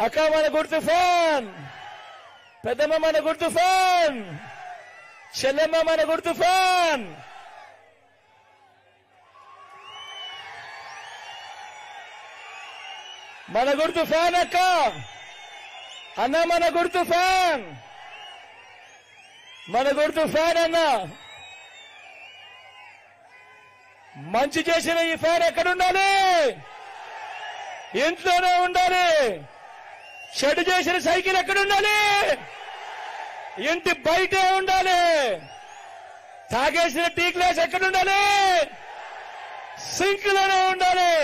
అక్క మన గుర్తు ఫ్యాన్, పెద్దమ్మ మన గుర్తు ఫ్యాన్, చెల్లెమ్మ మన గుర్తు ఫ్యాన్. మన గుర్తు ఫ్యాన్ అక్క, అన్న మన గుర్తు ఫ్యాన్, మన గుర్తు ఫ్యాన్ అన్న. మంచి చేసిన ఈ ఫ్యాన్ ఎక్కడుండాలి? ఇంట్లోనే ఉండాలి. చెడు చేసిన సైకిల్ ఎక్కడుండాలి? ఇంటి బయటే ఉండాలి. తాగేసిన టీ గ్లాస్ ఎక్కడుండాలి? సింక్ లోనే ఉండాలి.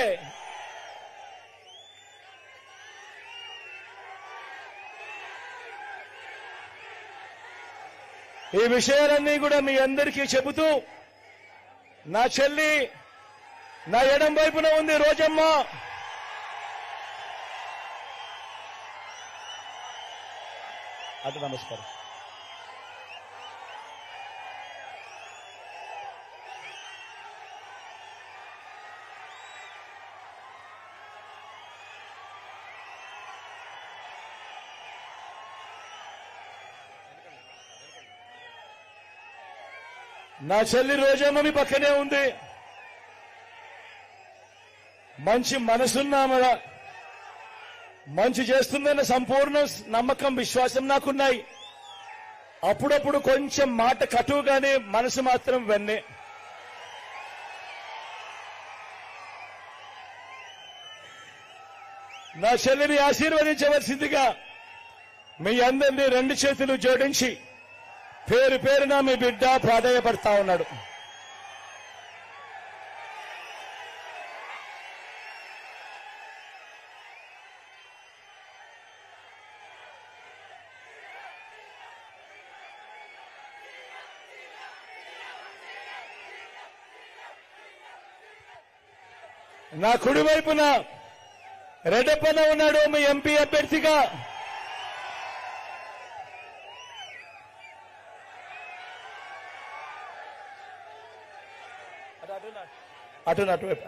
ఈ విషయాలన్నీ కూడా మీ అందరికీ చెబుతూ, నా చెల్లి నా ఎడం వైపున ఉంది రోజమ్మ. అటు నమస్కారం. నా చెల్లి రోజమ్మ మీ పక్కనే ఉంది. మంచి మనసున్నామడ, మంచి చేస్తుందన్న సంపూర్ణ నమ్మకం, విశ్వాసం నాకున్నాయి. అప్పుడప్పుడు కొంచెం మాట కటువుగానే, మనసు మాత్రం వెన్నే. నా చెల్లిని ఆశీర్వదించవలసిందిగా మీ అందరినీ రెండు చేతులు జోడించి పేరు పేరున మీ బిడ్డ ప్రాధాయపడతా ఉన్నాడు. నా కుడి వైపున రెడ్డప్పన ఉన్నాడు, మీ ఎంపీ అభ్యర్థిగా. అటువైపు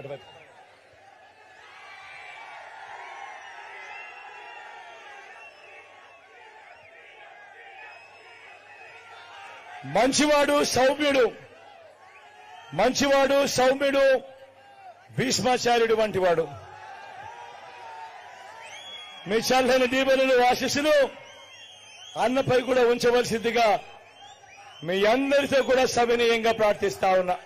మంచివాడు సౌమ్యుడు, భీష్మాచార్యుడు వంటివాడు. మీ చల్లని దీవెనలు, ఆశీస్సులు అన్నపై కూడా ఉంచవలసిందిగా మీ అందరితో కూడా సవినయంగా ప్రార్థిస్తా ఉన్నా.